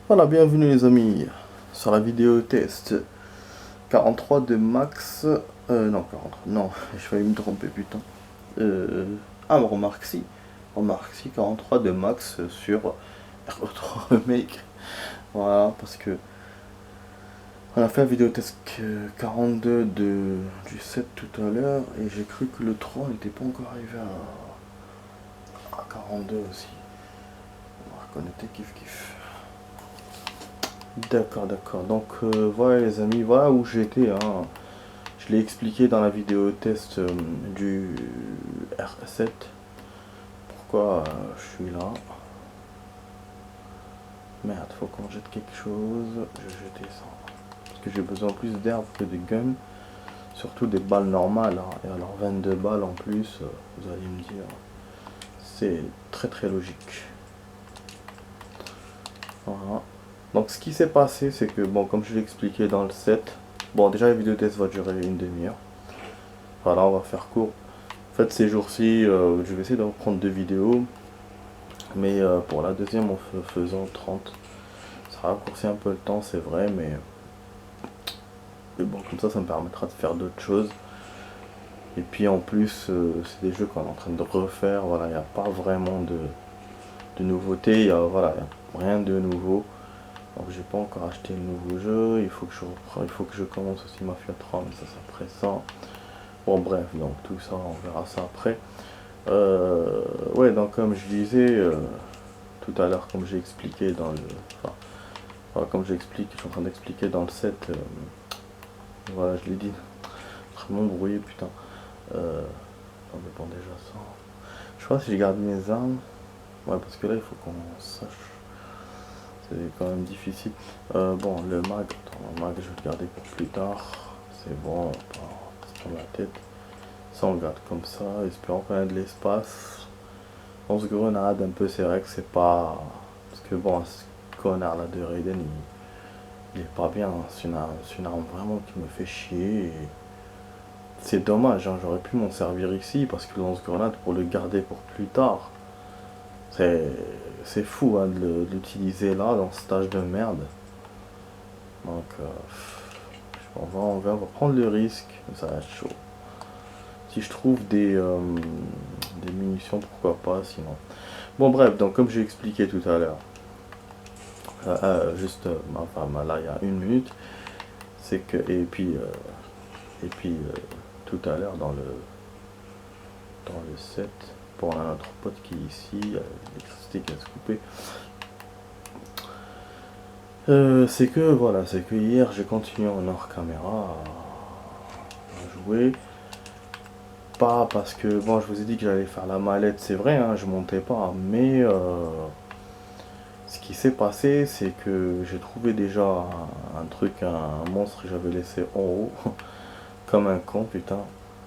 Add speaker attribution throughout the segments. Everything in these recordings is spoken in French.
Speaker 1: Voilà, bienvenue les amis sur la vidéo test 43 de Max. Non, 43, non, je failli me tromper, putain. Remarque si. Remarque si, 43 de Max sur RE3 Remake. Voilà, parce que on a fait la vidéo test 42 du 7 tout à l'heure et j'ai cru que le 3 n'était pas encore arrivé à 42 aussi. On va reconnecter kiff kiff. D'accord, d'accord. Donc voilà les amis, voilà où j'étais, hein. Je l'ai expliqué dans la vidéo test du R7. Pourquoi je suis là. Merde, faut qu'on jette quelque chose. Je vais jeter ça. Parce que j'ai besoin plus d'herbes que de guns. Surtout des balles normales, hein. Et alors 22 balles en plus, vous allez me dire. C'est très très logique. Voilà. Donc ce qui s'est passé, c'est que, bon, comme je l'ai expliqué dans le 7, bon, déjà la vidéo test va durer une demi-heure. Voilà, on va faire court. En fait, ces jours-ci, je vais essayer de reprendre 2 vidéos. Mais pour la deuxième, en faisant 30. Ça raccourcit un peu le temps, c'est vrai, mais bon, comme ça me permettra de faire d'autres choses. Et puis en plus, c'est des jeux qu'on est en train de refaire. Voilà, il n'y a pas vraiment de nouveautés. Voilà, y a rien de nouveau. Donc j'ai pas encore acheté le nouveau jeu. Il faut que je commence aussi Mafia 3, mais ça c'est après ça. Bon bref, donc tout ça, on verra ça après. Ouais, donc comme je disais tout à l'heure, comme j'ai expliqué dans le... Enfin, voilà, comme j'explique, je suis en train d'expliquer dans le set, voilà, je l'ai dit, vraiment brouillé, putain. On dépend déjà ça. Je sais pas si je garde mes armes. Ouais, parce que là, il faut qu'on sache. C'est quand même difficile. Bon, le mag, attends, le mag, je vais le garder pour plus tard. C'est bon, on va pas se prendre la tête. Ça, on le garde comme ça, espérons qu'on ait de l'espace. On se grenade un peu, c'est vrai que c'est pas. Parce que bon, ce connard là de Raiden, il est pas bien. C'est une arme vraiment qui me fait chier. C'est dommage, hein, j'aurais pu m'en servir ici parce que le lance-grenade pour le garder pour plus tard. C'est c'est fou hein, de l'utiliser là dans ce stage de merde. Donc on va prendre le risque, ça va être chaud. Si je trouve des munitions, pourquoi pas, sinon. Bon bref, donc comme j'ai expliqué tout à l'heure, juste enfin, là il y a 1 minute, c'est que et puis tout à l'heure dans le 7, pour un autre pote qui est ici, l'électricité qui va se couper. C'est que voilà, c'est que hier j'ai continué en hors caméra à jouer. Pas parce que bon, je vous ai dit que j'allais faire la mallette, c'est vrai, hein, je montais pas, mais ce qui s'est passé, c'est que j'ai trouvé déjà un truc, un monstre que j'avais laissé en haut, comme un con, putain.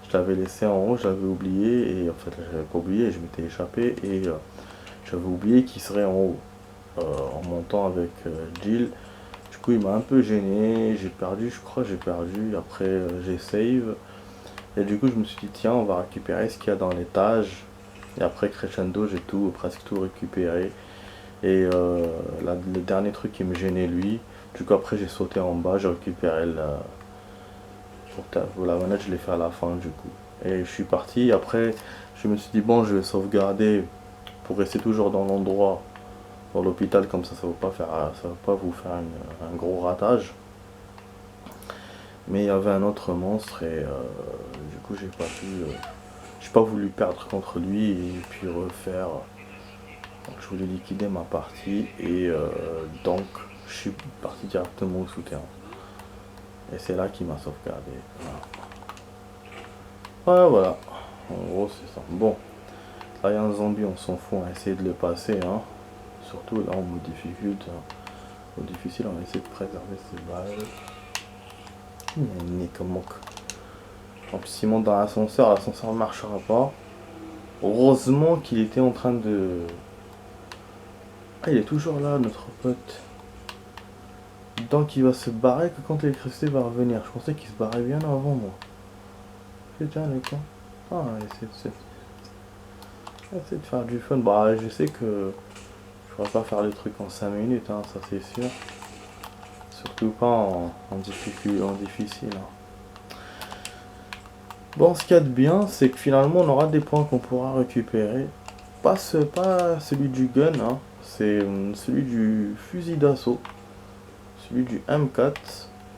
Speaker 1: Je l'avais laissé en haut, j'avais oublié, et en fait, j'avais pas oublié, je m'étais échappé, et j'avais oublié qu'il serait en haut, en montant avec Jill. Du coup, il m'a un peu gêné, j'ai perdu, je crois, j'ai perdu, après j'ai save, et du coup, je me suis dit, tiens, on va récupérer ce qu'il y a dans l'étage, et après Crescendo, j'ai tout, presque tout récupéré. Et le dernier truc qui me gênait lui, du coup après j'ai sauté en bas, j'ai récupéré pour la manette, je l'ai fait à la fin du coup. Et je suis parti, après je me suis dit bon je vais sauvegarder pour rester toujours dans l'endroit, dans l'hôpital, comme ça ça va pas vous faire un gros ratage. Mais il y avait un autre monstre et du coup j'ai pas voulu perdre contre lui et puis refaire. Donc je voulais liquider ma partie et donc je suis parti directement au souterrain. Et c'est là qu'il m'a sauvegardé. Voilà. Ouais, voilà. En gros c'est ça. Bon, là il y a un zombie, on s'en fout, on va essayer de le passer. Hein. Surtout là en mode difficulté. Hein. Au difficile, on va essayer de préserver ses balles. Il y a une nez comme manque. En plus il monte dans l'ascenseur ne marchera pas. Heureusement qu'il était en train de... Ah il est toujours là notre pote. Donc il va se barrer que quand l'électricité va revenir. Je pensais qu'il se barrait bien avant moi. Putain les cons. Ah, essayer de faire du fun. Bah je sais que pourrais pas faire le truc en 5 minutes, hein, ça c'est sûr. Surtout pas en difficile. Hein. Bon, ce qu'il y a de bien, c'est que finalement on aura des points qu'on pourra récupérer. Pas celui du gun, hein, c'est celui du fusil d'assaut. Celui du M4.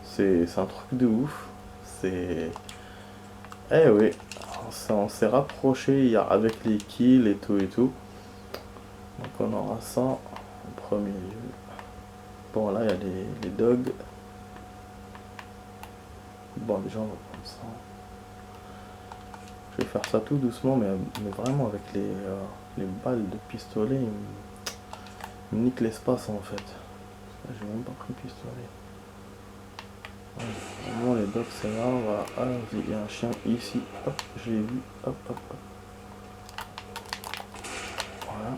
Speaker 1: C'est un truc de ouf. C'est... Eh oui, on s'est rapproché hier avec les kills et tout et tout. Donc on aura ça en premier lieu. Bon là il y a les dogs. Bon déjà on va prendre ça. Je vais faire ça tout doucement mais vraiment avec les balles de pistolet ils me niquent l'espace en fait. J'ai même pas pris le pistolet. Vraiment les dogs c'est là, voilà. Ah, il y a un chien ici, hop, je l'ai vu, hop hop hop. Voilà.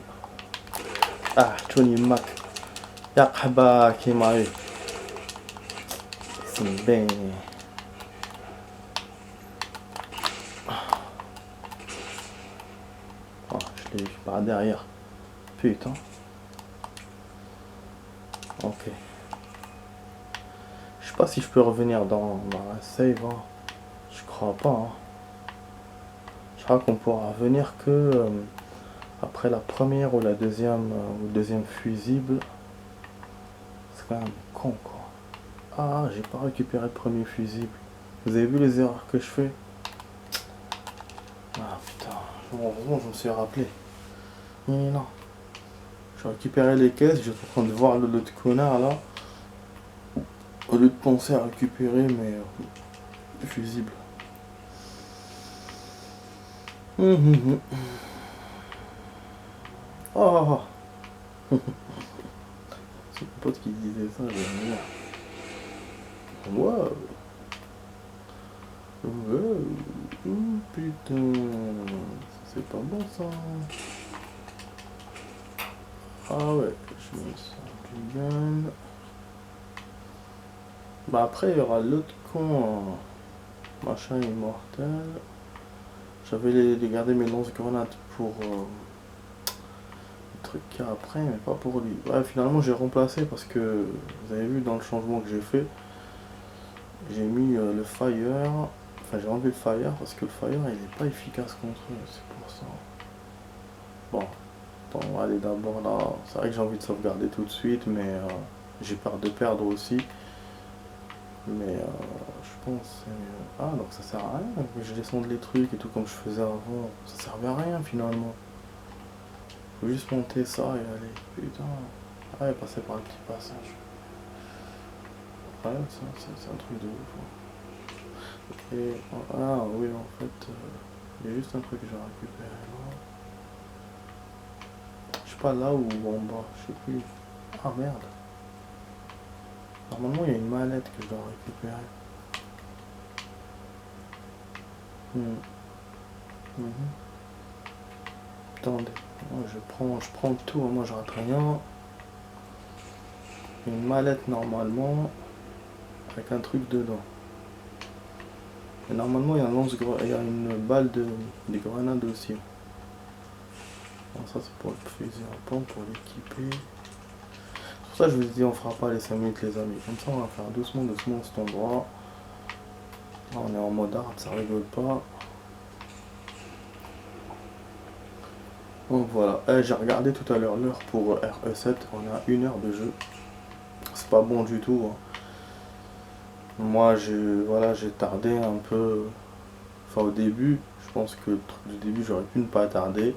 Speaker 1: Ah, Tony Mac. Yakaba qui m'a eu. C'est bien. Oh, je l'ai vu par derrière. Putain. Ok. Je sais pas si je peux revenir dans la save. Hein. Je crois pas. Hein. Je crois qu'on pourra revenir que après la première ou la deuxième ou deuxième fusible. C'est quand même con quoi. Ah, j'ai pas récupéré le premier fusible. Vous avez vu les erreurs que je fais? Ah putain. Heureusement je me suis rappelé. Mais non. J'ai récupéré les caisses, j'étais en train de voir l'autre connard là. Au lieu de penser à récupérer mes fusibles. Oh. C'est mon pote qui disait ça, j'aime bien. Wow. Wow. Oh putain. C'est pas bon ça. Ah ouais, je me sens du gun. Bah après il y aura l'autre con machin immortel. J'avais gardé mes lance-grenades pour le truc qu'il y a après, mais pas pour lui. Ouais, finalement j'ai remplacé parce que vous avez vu dans le changement que j'ai fait, j'ai mis le fire. Enfin j'ai enlevé le fire parce que le fire il est pas efficace contre eux, c'est pour ça. Bon, on va aller d'abord là. C'est vrai que j'ai envie de sauvegarder tout de suite, mais j'ai peur de perdre aussi. Mais je pense c'est mieux. Ah donc ça sert à rien que je descende les trucs et tout comme je faisais avant. Ça servait à rien finalement. Faut juste monter ça et aller. Putain. Ah ouais, passer par un petit passage. Ouais, c'est un truc de ouf. Hein. Et ah oui en fait il y a juste un truc que j'ai récupéré là. Je sais pas là ou en bas, je sais plus. Ah merde. Normalement il y a une manette que je dois récupérer. Attendez, moi, je prends tout, moi je rate rien. Une mallette normalement, avec un truc dedans. Et normalement il y a il y a une balle des grenades aussi. Bon, ça c'est pour le fusil à pompe, pour l'équiper. Pour ça je vous dis on fera pas les 5 minutes les amis. Comme ça on va faire doucement cet endroit. Là on est en mode hard, ça rigole pas. Donc voilà, j'ai regardé tout à l'heure l'heure pour RE7, on est à 1 heure de jeu. C'est pas bon du tout. Hein. Moi j'ai tardé un peu. Enfin au début, je pense que le truc du début j'aurais pu ne pas tarder.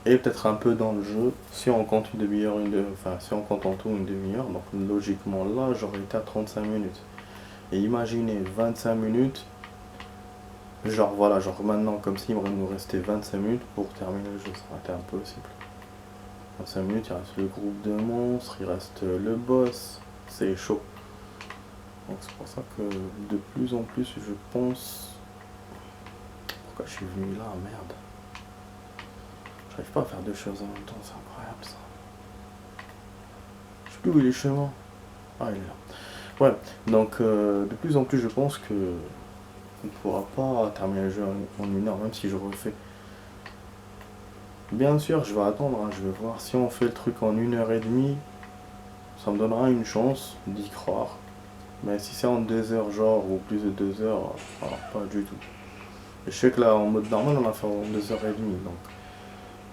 Speaker 1: Et peut-être un peu dans le jeu, si on compte une demi-heure, enfin si on compte en tout une demi-heure, donc logiquement là j'aurais été à 35 minutes. Et imaginez 25 minutes, genre voilà, genre maintenant comme s'il nous restait 25 minutes pour terminer le jeu, ça aurait été impossible. 25 minutes, il reste le groupe de monstres, il reste le boss, c'est chaud. Donc c'est pour ça que de plus en plus je pense... Pourquoi je suis venu là, merde. J'arrive pas à faire deux choses en même temps, c'est incroyable ça. Je sais plus où il est chez moi. Ah il est là. Ouais, donc de plus en plus je pense que on ne pourra pas terminer le jeu en 1 heure, même si je refais. Bien sûr, je vais attendre, hein, je vais voir si on fait le truc en 1 heure et demie, ça me donnera une chance d'y croire. Mais si c'est en 2 heures genre, ou plus de 2 heures, alors, pas du tout. Et je sais que là, en mode normal, on a fait en 2 heures et demie. Donc,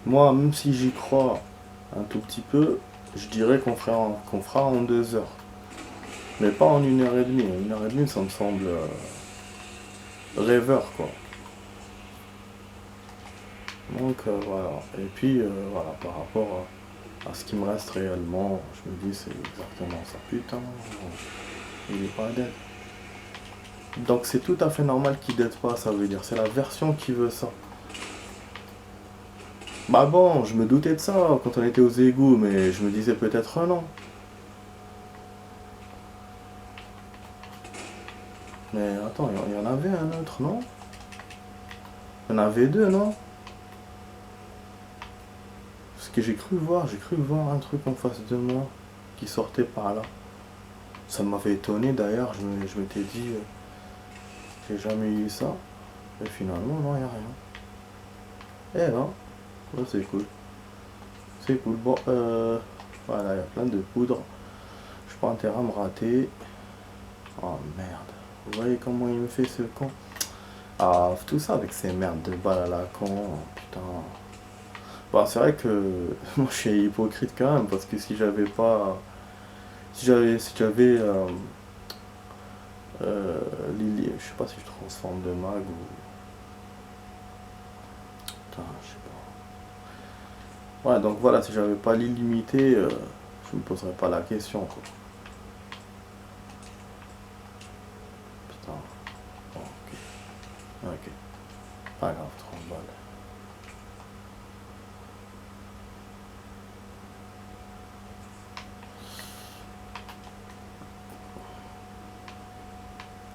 Speaker 1: moi, même si j'y crois un tout petit peu, je dirais qu'on fera en 2 heures. Mais pas en 1 heure et demie. 1 heure et demie, ça me semble rêveur, quoi. Donc, voilà. Et puis, voilà, par rapport à ce qui me reste réellement, je me dis, c'est exactement ça. Putain, il est pas dead. Donc, c'est tout à fait normal qu'il dead pas, ça veut dire. C'est la version qui veut ça. Bah bon, je me doutais de ça quand on était aux égouts, mais je me disais peut-être non. Mais attends, il y en avait un autre, non? Il y en avait deux, non? Parce que j'ai cru voir un truc en face de moi qui sortait par là. Ça m'avait étonné d'ailleurs, je m'étais dit, j'ai jamais eu ça. Et finalement, non, il n'y a rien. Eh ben, ouais, c'est cool. C'est cool. Bon, voilà, il y a plein de poudre. Je suis pas intérêt à me rater. Oh merde. Vous voyez comment il me fait ce con? Ah, tout ça avec ces merdes de balles à la con. Putain. Bah, c'est vrai que moi je suis hypocrite quand même parce que si j'avais pas. Si j'avais Lily, je sais pas si je transforme de mag ou. Putain, je sais pas. Ouais, donc voilà, si j'avais pas l'illimité, je me poserais pas la question quoi. Putain. Bon, ok. Ok. Pas grave, 30 balles.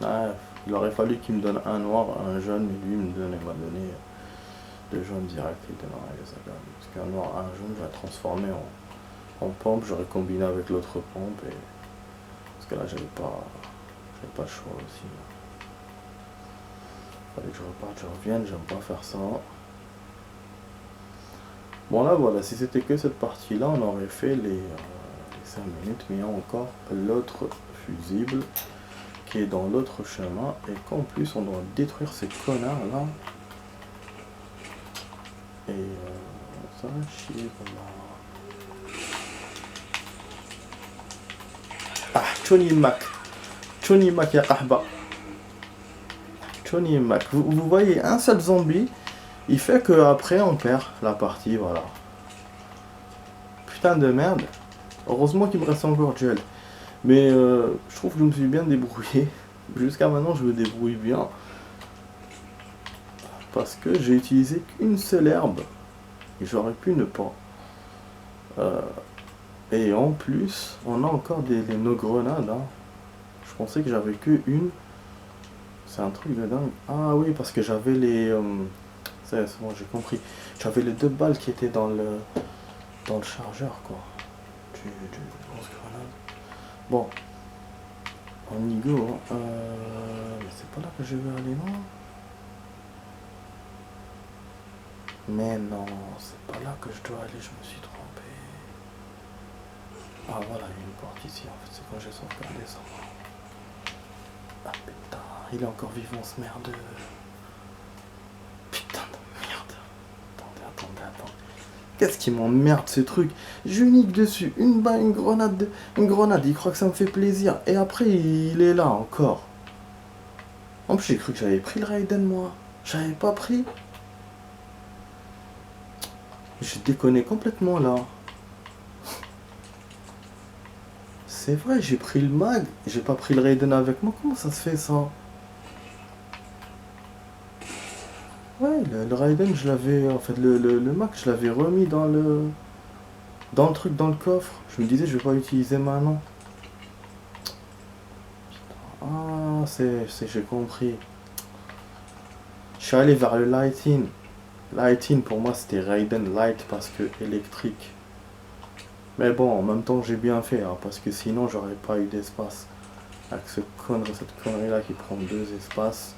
Speaker 1: Ouais, il aurait fallu qu'il me donne un noir, un jaune, mais lui il m'a donné le jaune direct, il était dans la saga. Parce qu'un noir, un jaune, je vais transformer en pompe, j'aurais combiné avec l'autre pompe et. Parce que là j'avais pas le choix aussi. Fallait que je reparte, je revienne, j'aime pas faire ça. Bon là voilà, si c'était que cette partie là, on aurait fait les 5 minutes, mais il y a encore l'autre fusible qui est dans l'autre chemin et qu'en plus on doit détruire ces connards là. Et ça va chier voilà. Ah, Tony Mac. Tony Mac ya Kahba. Tony Mac. Vous voyez, un seul zombie, il fait que après on perd la partie, voilà. Putain de merde. Heureusement qu'il me reste encore gel. Mais je trouve que je me suis bien débrouillé. Jusqu'à maintenant, je me débrouille bien. Parce que j'ai utilisé qu'une seule herbe. Et j'aurais pu ne pas. Et en plus, on a encore nos grenades. Hein. Je pensais que j'avais que une. C'est un truc de dingue. Ah oui, parce que j'avais les... c'est bon, j'ai compris. J'avais les 2 balles qui étaient dans le chargeur, quoi. Du lance-grenade. Bon. On y go. Hein. Mais c'est pas là que je vais aller, non? Mais non, c'est pas là que je dois aller, je me suis trompé. Ah voilà, il y a une porte ici, en fait, c'est quand j'ai sauvegardé ça. Ah putain, il est encore vivant ce merdeux. Putain de merde. Attendez. Qu'est-ce qui m'emmerde ce truc? Je nique dessus, une balle, une grenade, il croit que ça me fait plaisir. Et après, il est là encore. En plus, j'ai cru que j'avais pris le Raiden, moi. J'avais pas pris. J'ai déconné complètement là. C'est vrai, j'ai pris le mag, j'ai pas pris le Raiden avec moi. Comment ça se fait ça? Ouais, le Raiden, je l'avais. En fait, le mag, je l'avais remis dans le truc, dans le coffre. Je me disais, je vais pas l'utiliser maintenant. Ah, j'ai compris. Je suis allé vers le Lighting. Lighting, pour moi, c'était Raiden Light parce que électrique. Mais bon, en même temps, j'ai bien fait, hein, parce que sinon, j'aurais pas eu d'espace. Avec cette connerie là qui prend 2 espaces.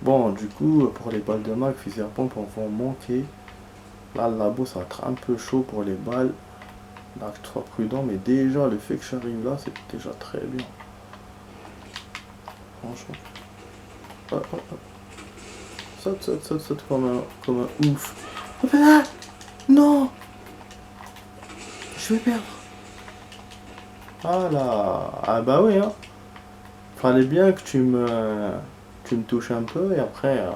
Speaker 1: Bon, du coup, pour les balles de mag, fusil à pompe, on va en manquer. Là, le labo, ça va être un peu chaud pour les balles. Là, que tu sois prudent, mais déjà, le fait que j'arrive là, c'est déjà très bien. Franchement. Ah, ah, ah. Saute, saute, saute, saute comme un ouf. Ah, non! Je vais perdre. Ah là. Ah bah oui, hein. Fallait bien que tu me touches un peu et après,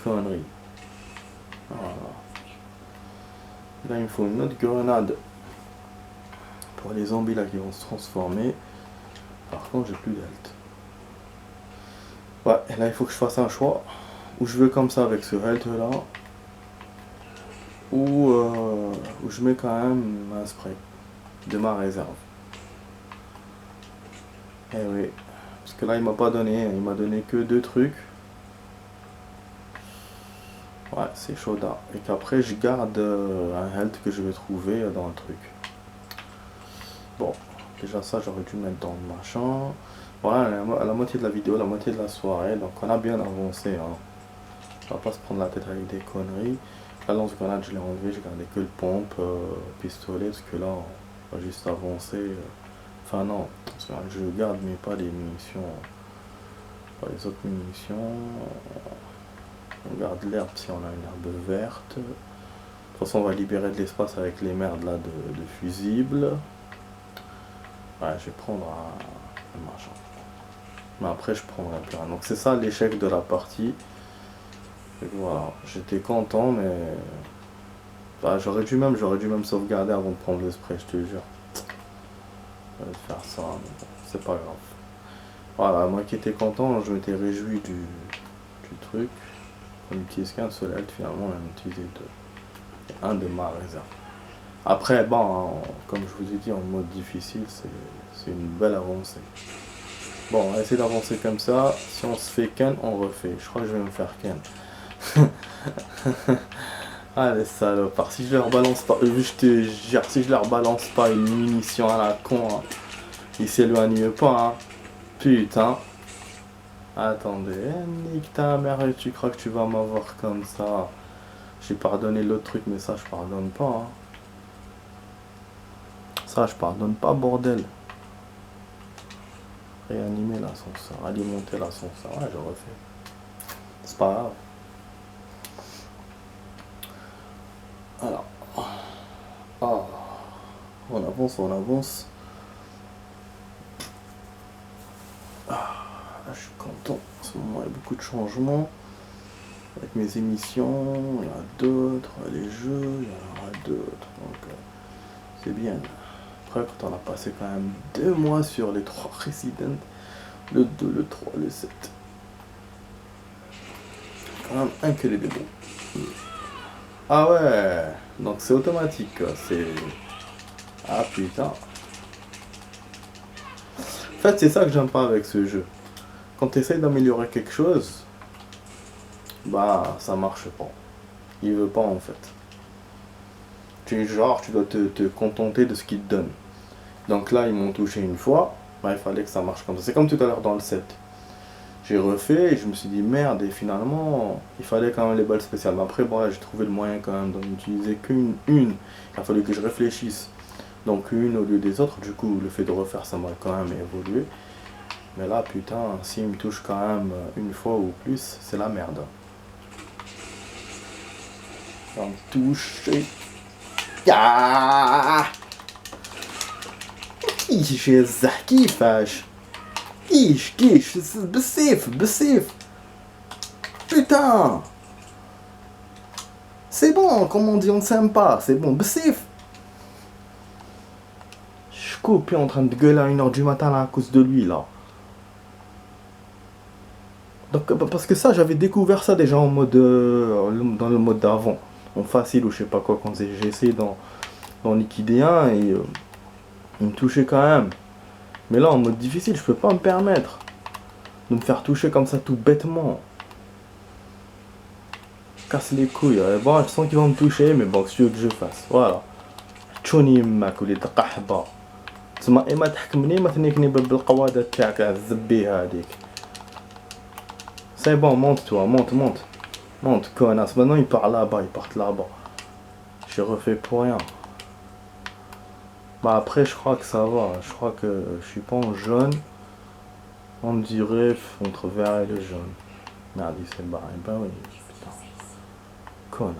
Speaker 1: connerie. Voilà. Là, il me faut une autre grenade pour les zombies là qui vont se transformer. Par contre, j'ai plus d'health. Ouais, et là, il faut que je fasse un choix. Ou je vais comme ça avec ce health là. Ou je mets quand même un spray de ma réserve. Eh oui. Parce que là, il m'a pas donné. Il m'a donné que 2 trucs. Ouais, c'est chaud là. Et qu'après, je garde un health que je vais trouver dans le truc. Bon, déjà ça, j'aurais dû mettre dans le machin. Voilà, à la moitié de la vidéo, la moitié de la soirée. Donc, on a bien avancé. Hein. On va pas se prendre la tête avec des conneries. La lance-grenade, je l'ai enlevé. J'ai gardé que le pompe, pistolet. Parce que là, on va juste avancer. Enfin, non. Parce que je garde, mais pas les munitions. Pas les autres munitions. On garde l'herbe si on a une herbe verte. De toute façon, on va libérer de l'espace avec les merdes là de fusibles. Ouais, je vais prendre un machin. Mais après, je prendrai plus rien. Donc, c'est ça l'échec de la partie. Et voilà, j'étais content, mais. Bah, j'aurais dû même sauvegarder avant de prendre le spray, je te jure. J'aurais dû faire ça, mais bon, c'est pas grave. Voilà, moi qui étais content, je m'étais réjoui du truc. On n'utilise qu'un seul health, finalement, on en a utilisé 2. Et un de ma réserve. Après, bon, comme je vous ai dit, en mode difficile, c'est une belle avancée. Bon, on va essayer d'avancer comme ça. Si on se fait ken, on refait. Je crois que je vais me faire ken. Ah les salopards, si je leur balance pas, je te jure, si je leur balance pas une munition à la con, hein, ils s'éloignent pas, hein. Putain. Attendez, nique ta mère, tu crois que tu vas m'avoir comme ça? J'ai pardonné l'autre truc, mais ça je pardonne pas, hein. Ça je pardonne pas, bordel. Réanimer l'ascenseur, alimenter l'ascenseur, ouais je refais. C'est pas grave. Alors, ah, on avance, on avance. Ah, là, je suis content. En ce moment, il y a beaucoup de changements. Avec mes émissions, il y en a d'autres. Les jeux, il y en aura d'autres. Donc, c'est bien. Après, quand on a passé quand même 2 mois sur les 3 Resident, le 2, le 3, le 7. Quand même un que les bébés. Ah ouais, donc c'est automatique, quoi. C'est... Ah putain. En fait, c'est ça que j'aime pas avec ce jeu. Quand tu essayes d'améliorer quelque chose, bah ça marche pas. Il veut pas en fait. Tu dois te contenter de ce qu'il te donne. Donc là, ils m'ont touché une fois, bah il fallait que ça marche comme ça. C'est comme tout à l'heure dans le 7. J'ai refait et je me suis dit merde, et finalement il fallait quand même les balles spéciales. Mais après bon là j'ai trouvé le moyen quand même d'en utiliser qu'une. Il a fallu que je réfléchisse. Donc une au lieu des autres, du coup le fait de refaire ça m'a quand même évolué. Mais là putain, s'il me touche quand même une fois ou plus, c'est la merde. On me touche. Ya كيش كيفاش كيش بسيف putain, c'est bon, comme on dit, on ne s'aime pas, c'est bon, bsif. Je coupe, puis en train de gueuler à 1h du matin là, à cause de lui là. Donc, parce que ça, j'avais découvert ça déjà en mode, dans le mode d'avant, en facile ou je sais pas quoi, quand j'ai essayé dans liquider 1 et il me touchait quand même. Mais là, en mode difficile, je peux pas me permettre de me faire toucher comme ça tout bêtement. Casse les couilles. Bon, je sens qu'il va me toucher, mais bon, qu'est-ce que tu veux que je fasse? Voilà. تشوني يماك وليد قحبة. تسمى إما تحكمني ما تنيكني بالقوادة تاعك الزبي هذيك. C'est bon, monte toi, monte. Monte, connasse. Maintenant il part là-bas, il part là-bas. J'ai refait pour rien. Bah après je crois que ça va. Je crois que je suis pas en jaune. On dirait entre vert et le jaune. Merde, il s'est barré. Bah oui, putain. Connerie.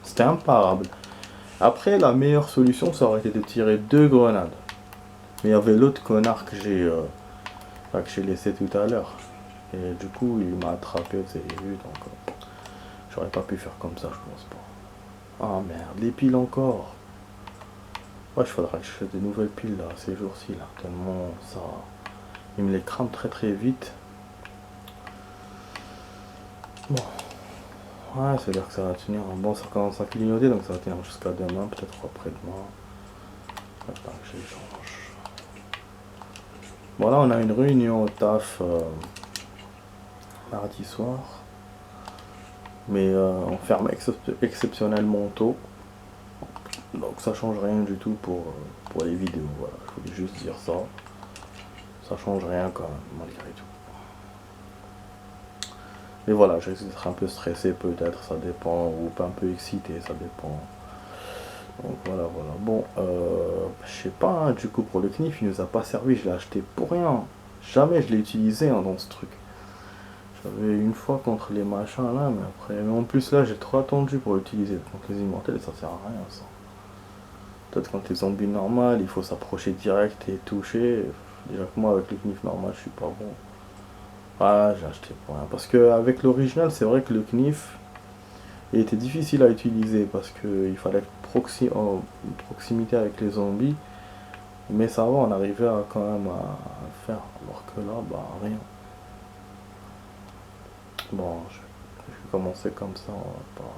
Speaker 1: C'était imparable. Après, la meilleure solution, ça aurait été de tirer 2 grenades. Mais il y avait l'autre connard que j'ai laissé tout à l'heure. Et du coup, il m'a attrapé, vous avez vu, donc j'aurais pas pu faire comme ça, je pense pas. Ah merde, les piles encore. Ouais, il faudra que je fasse des nouvelles piles là, ces jours-ci là, tellement ça. Il me les crame très très vite. Bon. Ouais, c'est-à-dire que ça va tenir. Bon, ça commence à clignoter, donc ça va tenir jusqu'à demain, peut-être après-demain. Attends que je change. Bon, là, on a une réunion au taf mardi soir. Mais on ferme exceptionnellement tôt. Donc ça change rien du tout pour les vidéos. Voilà, je voulais juste dire ça. Ça change rien quand même, malgré tout. Mais voilà, je risque d'être un peu stressé peut-être, ça dépend, ou pas un peu excité, ça dépend. Donc voilà, voilà. Bon, je sais pas, hein, du coup pour le knif, il nous a pas servi, je l'ai acheté pour rien. Jamais je l'ai utilisé hein, dans ce truc. J'avais une fois contre les machins là, mais après. Mais en plus là, j'ai trop attendu pour l'utiliser. Contre les immortels, ça sert à rien ça. Peut-être quand les zombies normales, il faut s'approcher direct et toucher. Déjà que moi avec le knif normal, je suis pas bon. Ah, j'ai acheté pour rien. Parce que avec l'original, c'est vrai que le knif il était difficile à utiliser parce qu'il fallait être en proximité avec les zombies. Mais ça va, on arrivait quand même à le faire. Alors que là, bah rien. Bon, je vais commencer comme ça, on va pas.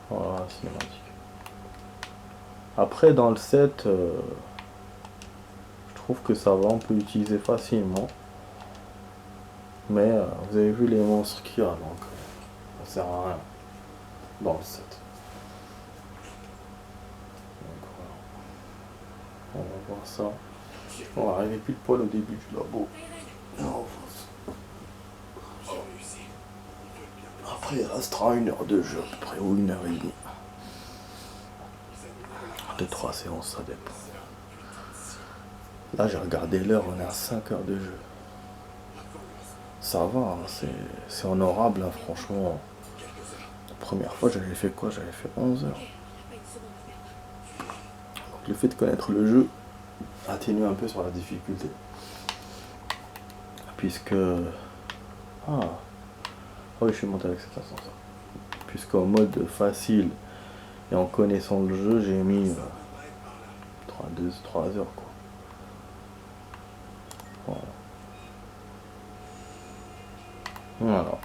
Speaker 1: Voilà, cinématique. Après, dans le set, je trouve que ça va, on peut l'utiliser facilement. Mais vous avez vu les monstres qu'il y a, donc ça sert à rien dans le set. Donc voilà. On va voir ça. On va arriver pile poil au début du labo. Après, il restera 1 heure de jeu à peu près, ou 1 heure et demie. 2-3 séances, ça dépend. Là, j'ai regardé l'heure, on est à 5 heures de jeu. Ça va, hein, c'est honorable, hein, franchement. La première fois, j'avais fait quoi? J'avais fait 11 heures. Donc, le fait de connaître le jeu atténue un peu sur la difficulté. Puisque... Ah, oui, je suis monté avec cet ascenseur. Puisqu'en mode facile et en connaissant le jeu, j'ai mis 3 heures, quoi. Voilà. Voilà.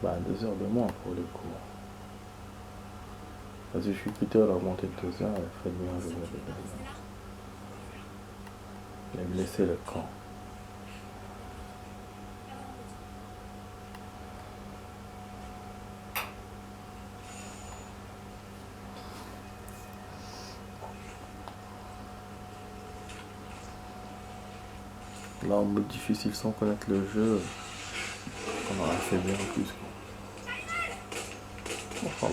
Speaker 1: Bah 2 heures de moins pour le coup. La difficulté elle a augmenté de 2 heures, elle fait bien jouer de 2 heures. Il a blessé le camp. Là en mode difficile sans connaître le jeu, on aurait fait bien en plus quoi. Enfin, ouais.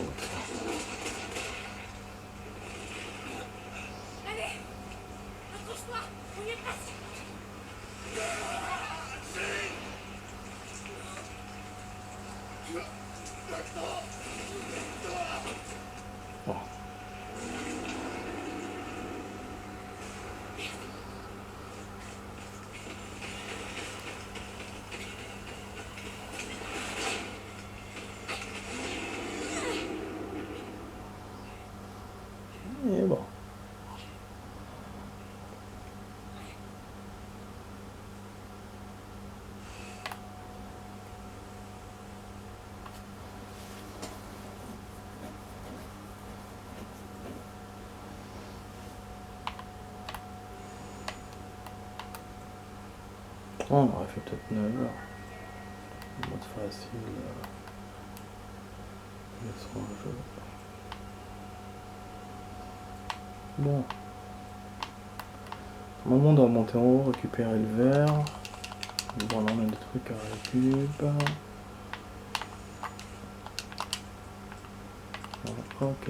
Speaker 1: Bon. Et bon. Oh, on aurait fait peut-être 9 heures. En mode facile. Laissons le jeu. Bon. Au moment on doit monter en haut, récupérer le verre. Bon, là on a des trucs à récupérer. Ok.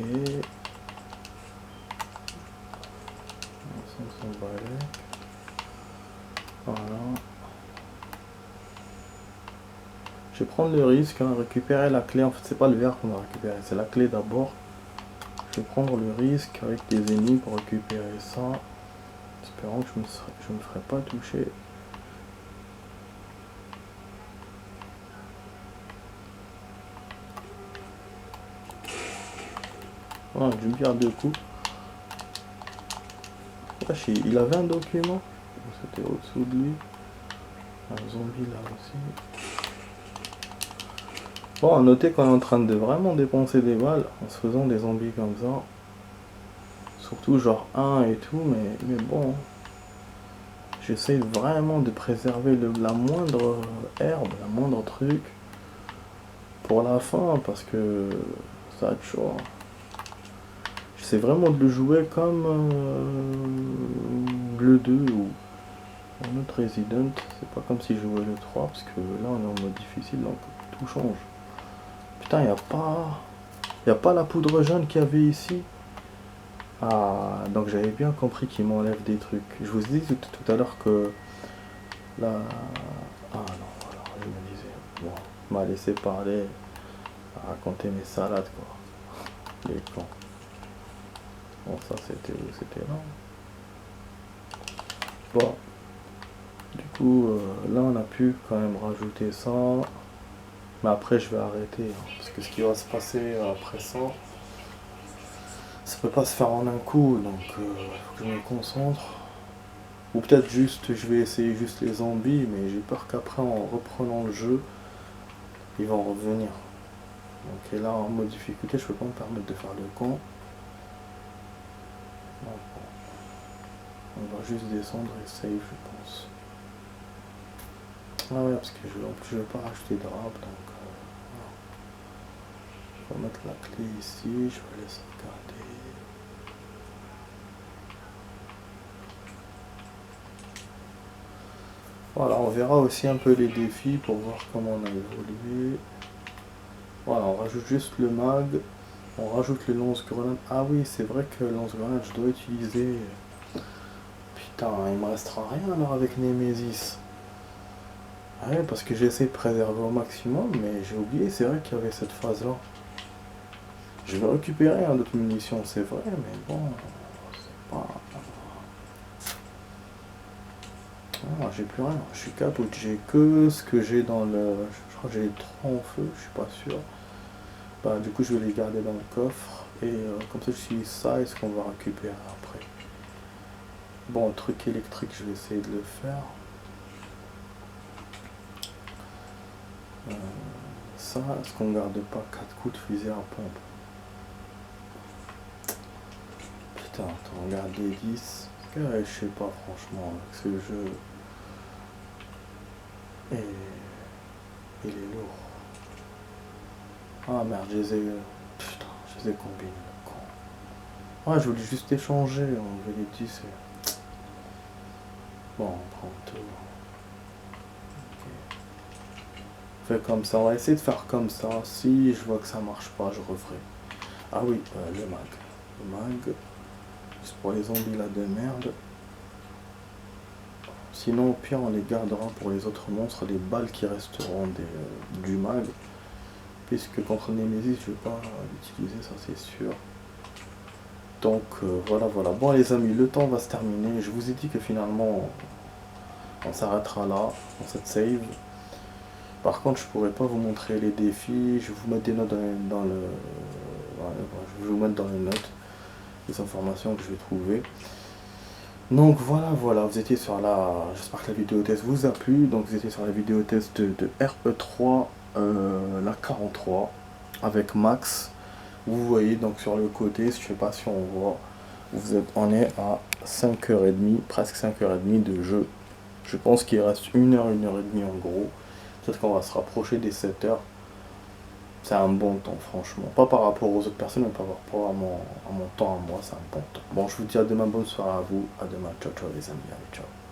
Speaker 1: On s'en balai. Voilà. Je vais prendre le risque, hein, récupérer la clé. En fait, c'est pas le verre qu'on va récupérer, c'est la clé d'abord. Je vais prendre le risque avec des ennemis pour récupérer ça. Espérant que je me ferai pas toucher. Ah, je me garde deux coups. Wesh, il avait un document. C'était au-dessous de lui. Un zombie là aussi. Bon, à noter qu'on est en train de vraiment dépenser des balles en se faisant des zombies comme ça. Surtout genre 1 et tout, mais bon. J'essaye vraiment de préserver la moindre herbe, la moindre truc pour la fin parce que ça a toujours. J'essaie vraiment de le jouer comme le 2 ou un autre Resident. C'est pas comme si je jouais le 3 parce que là on est en mode difficile donc tout change. Putain, y a pas la poudre jaune qu'il y avait ici. Ah, donc j'avais bien compris qu'il m'enlève des trucs. Je vous ai dit tout à l'heure que là. Ah non, alors je me disais, bon, m'a laissé parler, à raconter mes salades quoi. Les cons. Bon, ça c'était où? C'était là. Bon, du coup, là on a pu quand même rajouter ça. Mais après je vais arrêter, hein, parce que ce qui va se passer après ça peut pas se faire en un coup, donc il faut que je me concentre. Ou peut-être juste, je vais essayer juste les zombies, mais j'ai peur qu'après en reprenant le jeu, ils vont revenir. Donc et là en mode difficulté, je peux pas me permettre de faire le con. Donc, on va juste descendre et save, je pense. Ah ouais, parce que en plus je vais pas rajouter de rap, donc on va mettre la clé ici, je vais la sauvegarder. Voilà, on verra aussi un peu les défis pour voir comment on a évolué. Voilà, on rajoute juste le mag, on rajoute le lance-grenade. Ah oui, c'est vrai que le lance-grenade, je dois utiliser. Putain, il me restera rien alors avec Nemesis. Ah ouais, parce que j'essaie de préserver au maximum, mais j'ai oublié, c'est vrai qu'il y avait cette phase-là. Je vais récupérer d'autres munitions, c'est vrai, mais bon, c'est pas. Ah, j'ai plus rien, je suis capot, j'ai que ce que j'ai dans le. Je crois que j'ai 3 en feu, je suis pas sûr. Bah, du coup, je vais les garder dans le coffre, et comme ça, j'utilise ça et ce qu'on va récupérer après. Bon, le truc électrique, je vais essayer de le faire. Ça, est-ce qu'on garde pas 4 coups de fusil à pompe? Putain, attends, on garde les 10. Je sais pas, franchement, avec ce jeu. Et il est lourd. Ah merde, je les ai. Putain, je les ai combinés, le con. Ah, je voulais juste échanger, on veut les 10 et. Bon, on prend tout. Ok. On fait comme ça, on va essayer de faire comme ça. Si je vois que ça marche pas, je referai. Ah oui, le mag. Le mag. Juste pour les zombies là de merde. Sinon, au pire, on les gardera pour les autres monstres, les balles qui resteront du mag. Puisque contre Nemesis, je vais pas l'utiliser, ça c'est sûr. Donc voilà. Bon les amis, le temps va se terminer. Je vous ai dit que finalement, on s'arrêtera là, dans cette save. Par contre, je pourrais pas vous montrer les défis. Je vais vous mettre des notes dans le... Voilà, je vais vous mettre dans les notes les informations que je vais trouver. Donc voilà, vous étiez sur la... J'espère que la vidéo test vous a plu. Donc vous étiez sur la vidéo test de RE3, la 43, avec Max. Vous voyez donc sur le côté, je sais pas si on voit, on est à 5h30, presque 5h30 de jeu. Je pense qu'il reste 1h, 1h30 en gros. Peut-être qu'on va se rapprocher des 7h. c'est un bon temps, franchement. Pas par rapport aux autres personnes, mais par rapport à mon temps à moi, c'est un bon temps. Bon, je vous dis à demain, bonne soirée à vous. À demain, ciao, ciao les amis. Allez, ciao.